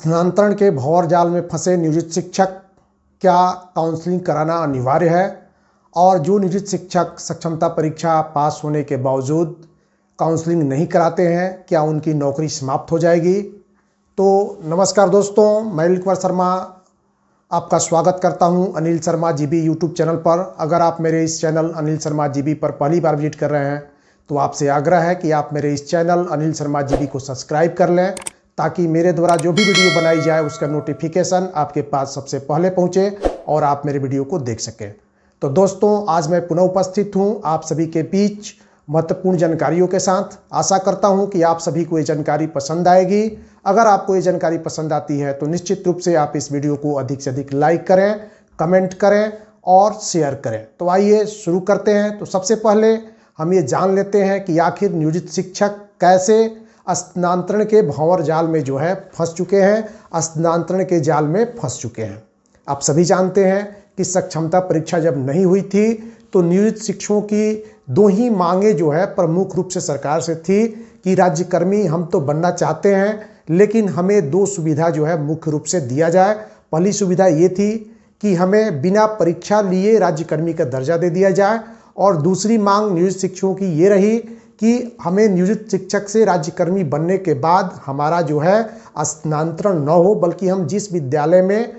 स्थानांतरण के भंवर जाल में फंसे नियोजित शिक्षक, क्या काउंसलिंग कराना अनिवार्य है? और जो नियोजित शिक्षक सक्षमता परीक्षा पास होने के बावजूद काउंसलिंग नहीं कराते हैं, क्या उनकी नौकरी समाप्त हो जाएगी? तो नमस्कार दोस्तों, मैं अनिल कुमार शर्मा आपका स्वागत करता हूं Anil Sharma GB YouTube channel पर। अगर आप मेरे इस चैनल अनिल शर्मा जीबी पर पहली बार विजिट कर रहे हैं तो आपसे आग्रह है कि आप मेरे इस चैनल अनिल शर्मा जीबी को सब्सक्राइब कर लें, ताकि मेरे द्वारा जो भी वीडियो बनाई जाए उसका नोटिफिकेशन आपके पास सबसे पहले पहुंचे और आप मेरे वीडियो को देख सकें। तो दोस्तों, आज मैं पुनः उपस्थित हूं आप सभी के बीच महत्वपूर्ण जानकारियों के साथ। आशा करता हूं कि आप सभी को ये जानकारी पसंद आएगी। अगर आपको ये जानकारी पसंद आती है तो निश्चित रूप से आप इस वीडियो को अधिक से अधिक लाइक करें, कमेंट करें और शेयर करें। तो आइए शुरू करते हैं। तो सबसे पहले हम ये जान लेते हैं कि आखिर नियोजित शिक्षक कैसे स्थानांतरण के भंवर जाल में फंस चुके हैं, स्थानांतरण के जाल में फंस चुके हैं। आप सभी जानते हैं कि सक्षमता परीक्षा जब नहीं हुई थी तो नियोजित शिक्षकों की दो ही मांगे प्रमुख रूप से सरकार से थी कि राज्यकर्मी हम तो बनना चाहते हैं, लेकिन हमें दो सुविधा मुख्य रूप से दिया जाए। पहली सुविधा ये थी कि हमें बिना परीक्षा लिए राज्यकर्मी का दर्जा दे दिया जाए, और दूसरी मांग नियोजित शिक्षकों की ये रही कि हमें नियोजित शिक्षक से राज्यकर्मी बनने के बाद हमारा स्थानांतरण न हो, बल्कि हम जिस विद्यालय में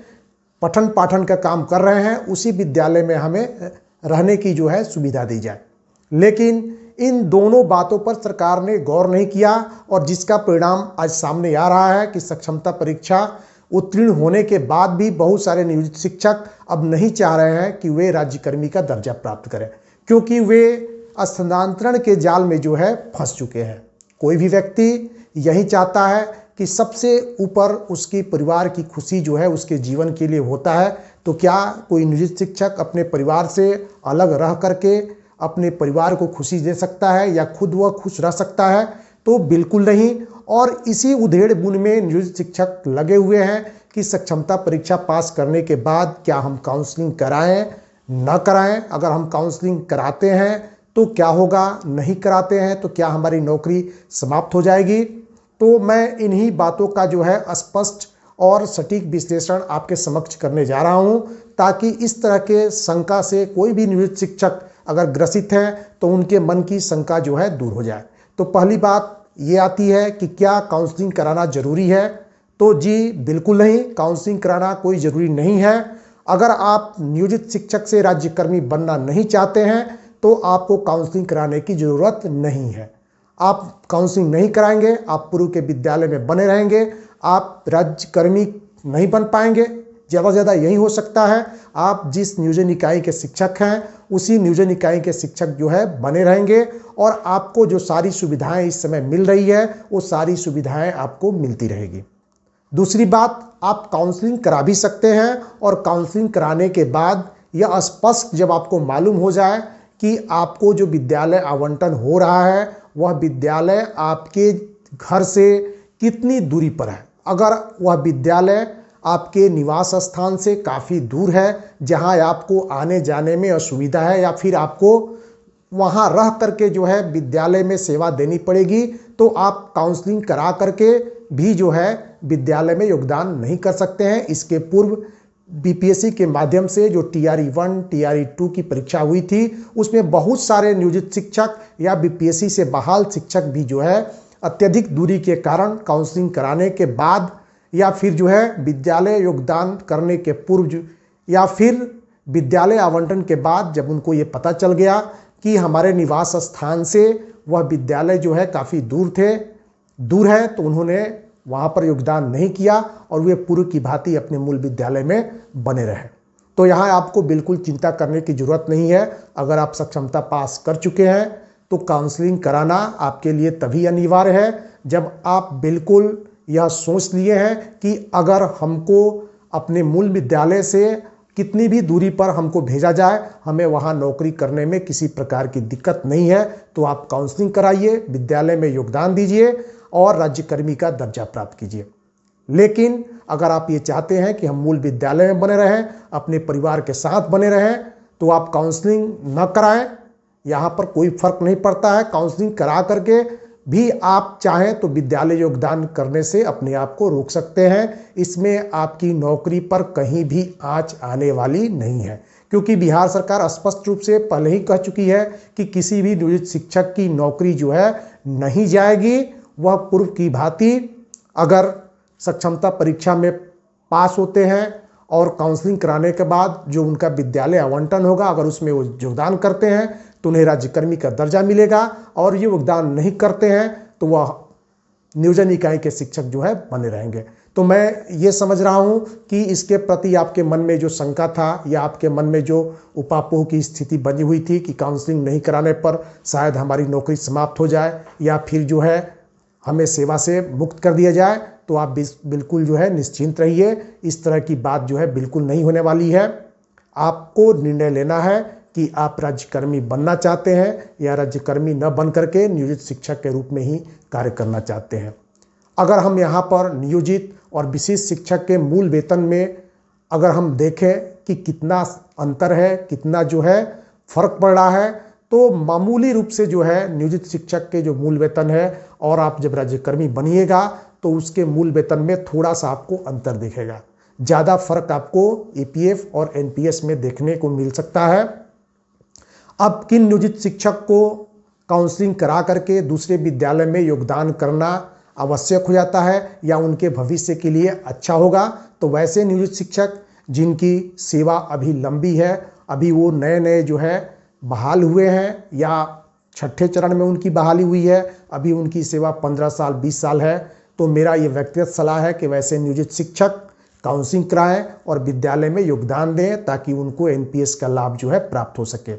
पठन पाठन का काम कर रहे हैं उसी विद्यालय में हमें रहने की सुविधा दी जाए। लेकिन इन दोनों बातों पर सरकार ने गौर नहीं किया, और जिसका परिणाम आज सामने आ रहा है कि सक्षमता परीक्षा उत्तीर्ण होने के बाद भी बहुत सारे नियोजित शिक्षक अब नहीं चाह रहे हैं कि वे राज्यकर्मी का दर्जा प्राप्त करें, क्योंकि वे स्थानांतरण के जाल में फंस चुके हैं। कोई भी व्यक्ति यही चाहता है कि सबसे ऊपर उसकी परिवार की खुशी उसके जीवन के लिए होता है। तो क्या कोई नियोजित शिक्षक अपने परिवार से अलग रह करके अपने परिवार को खुशी दे सकता है या खुद वह खुश रह सकता है? तो बिल्कुल नहीं। और इसी उधेड़ बुन में नियोजित शिक्षक लगे हुए हैं कि सक्षमता परीक्षा पास करने के बाद क्या हम काउंसलिंग कराएं न कराएं। अगर हम काउंसलिंग कराते हैं तो क्या होगा, नहीं कराते हैं तो क्या हमारी नौकरी समाप्त हो जाएगी? तो मैं इन्हीं बातों का स्पष्ट और सटीक विश्लेषण आपके समक्ष करने जा रहा हूं, ताकि इस तरह के शंका से कोई भी नियोजित शिक्षक अगर ग्रसित है तो उनके मन की शंका दूर हो जाए। तो पहली बात ये आती है कि क्या काउंसलिंग कराना जरूरी है? तो जी बिल्कुल नहीं, काउंसलिंग कराना कोई ज़रूरी नहीं है। अगर आप नियोजित शिक्षक से राज्यकर्मी बनना नहीं चाहते हैं तो आपको काउंसलिंग कराने की ज़रूरत नहीं है। आप काउंसलिंग नहीं कराएंगे, आप पूर्व के विद्यालय में बने रहेंगे, आप राज्यकर्मी नहीं बन पाएंगे। ज़्यादा से ज़्यादा यही हो सकता है, आप जिस नियोजन इकाई के शिक्षक हैं उसी नियोजन इकाई के शिक्षक बने रहेंगे, और आपको जो सारी सुविधाएं इस समय मिल रही है वो सारी सुविधाएं आपको मिलती रहेगी। दूसरी बात, आप काउंसलिंग करा भी सकते हैं, और काउंसलिंग कराने के बाद यह स्पष्ट जब आपको मालूम हो जाए कि आपको जो विद्यालय आवंटन हो रहा है वह विद्यालय आपके घर से कितनी दूरी पर है। अगर वह विद्यालय आपके निवास स्थान से काफ़ी दूर है, जहां आपको आने जाने में असुविधा है, या फिर आपको वहां रह करके विद्यालय में सेवा देनी पड़ेगी, तो आप काउंसलिंग करा करके भी विद्यालय में योगदान नहीं कर सकते हैं। इसके पूर्व बीपीएससी के माध्यम से जो TRE 1 TRE 2 की परीक्षा हुई थी उसमें बहुत सारे नियोजित शिक्षक या बीपीएससी से बहाल शिक्षक भी अत्यधिक दूरी के कारण काउंसलिंग कराने के बाद, या फिर विद्यालय योगदान करने के पूर्व, या फिर विद्यालय आवंटन के बाद जब उनको ये पता चल गया कि हमारे निवास स्थान से वह विद्यालय काफ़ी दूर है, तो उन्होंने वहाँ पर योगदान नहीं किया और वे पूर्व की भांति अपने मूल विद्यालय में बने रहे। तो यहाँ आपको बिल्कुल चिंता करने की ज़रूरत नहीं है। अगर आप सक्षमता पास कर चुके हैं तो काउंसलिंग कराना आपके लिए तभी अनिवार्य है जब आप बिल्कुल यह सोच लिए हैं कि अगर हमको अपने मूल विद्यालय से कितनी भी दूरी पर हमको भेजा जाए, हमें वहाँ नौकरी करने में किसी प्रकार की दिक्कत नहीं है, तो आप काउंसलिंग कराइए, विद्यालय में योगदान दीजिए और राज्यकर्मी का दर्जा प्राप्त कीजिए। लेकिन अगर आप ये चाहते हैं कि हम मूल विद्यालय में बने रहें, अपने परिवार के साथ बने रहें, तो आप काउंसलिंग न कराएं। यहाँ पर कोई फर्क नहीं पड़ता है। काउंसलिंग करा करके भी आप चाहें तो विद्यालय योगदान करने से अपने आप को रोक सकते हैं। इसमें आपकी नौकरी पर कहीं भी आंच आने वाली नहीं है, क्योंकि बिहार सरकार स्पष्ट रूप से पहले ही कह चुकी है कि किसी भी नियोजित शिक्षक की नौकरी जो है नहीं जाएगी। वह पूर्व की भांति अगर सक्षमता परीक्षा में पास होते हैं और काउंसलिंग कराने के बाद जो उनका विद्यालय आवंटन होगा, अगर उसमें वो योगदान करते हैं तो उन्हें राज्यकर्मी का दर्जा मिलेगा, और ये योगदान नहीं करते हैं तो वह नियोजन इकाई के शिक्षक जो है बने रहेंगे। तो मैं ये समझ रहा हूँ कि इसके प्रति आपके मन में जो शंका था या आपके मन में जो उपापोह की स्थिति बनी हुई थी कि काउंसलिंग नहीं कराने पर शायद हमारी नौकरी समाप्त हो जाए या फिर जो है हमें सेवा से मुक्त कर दिया जाए, तो आप बिल्कुल जो है निश्चिंत रहिए। इस तरह की बात जो है बिल्कुल नहीं होने वाली है। आपको निर्णय लेना है कि आप राज्यकर्मी बनना चाहते हैं या राज्यकर्मी न बन करके नियोजित शिक्षक के रूप में ही कार्य करना चाहते हैं। अगर हम यहाँ पर नियोजित और विशेष शिक्षक के मूल वेतन में अगर हम देखें कि कितना अंतर है, कितना जो है फर्क पड़ रहा है, तो मामूली रूप से जो है नियोजित शिक्षक के जो मूल वेतन है और आप जब राज्यकर्मी बनिएगा तो उसके मूल वेतन में थोड़ा सा आपको अंतर दिखेगा। ज़्यादा फर्क आपको ईपीएफ और एनपीएस में देखने को मिल सकता है। अब किन नियोजित शिक्षक को काउंसलिंग करा करके दूसरे विद्यालय में योगदान करना आवश्यक हो जाता है या उनके भविष्य के लिए अच्छा होगा, तो वैसे नियोजित शिक्षक जिनकी सेवा अभी लंबी है, अभी वो नए नए जो है बहाल हुए हैं या छठे चरण में उनकी बहाली हुई है, अभी उनकी सेवा 15 साल 20 साल है, तो मेरा ये व्यक्तिगत सलाह है कि वैसे नियोजित शिक्षक काउंसलिंग कराएं और विद्यालय में योगदान दें ताकि उनको एनपीएस का लाभ जो है प्राप्त हो सके।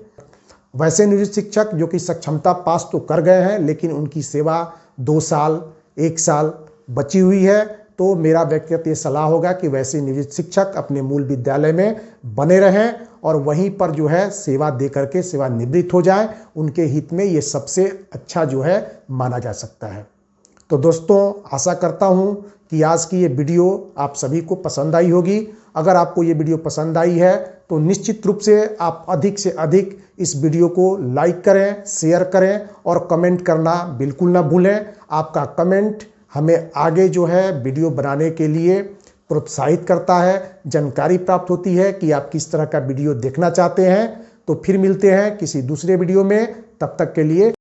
वैसे नियोजित शिक्षक जो कि सक्षमता पास तो कर गए हैं लेकिन उनकी सेवा 2 साल 1 साल बची हुई है, तो मेरा व्यक्तिगत ये सलाह होगा कि वैसे नियोजित शिक्षक अपने मूल विद्यालय में बने रहें और वहीं पर जो है सेवा दे करके सेवानिवृत्त हो जाएं। उनके हित में ये सबसे अच्छा जो है माना जा सकता है। तो दोस्तों, आशा करता हूं कि आज की ये वीडियो आप सभी को पसंद आई होगी। अगर आपको ये वीडियो पसंद आई है तो निश्चित रूप से आप अधिक से अधिक इस वीडियो को लाइक करें, शेयर करें और कमेंट करना बिल्कुल ना भूलें। आपका कमेंट हमें आगे जो है वीडियो बनाने के लिए प्रोत्साहित करता है, जानकारी प्राप्त होती है कि आप किस तरह का वीडियो देखना चाहते हैं। तो फिर मिलते हैं किसी दूसरे वीडियो में, तब तक के लिए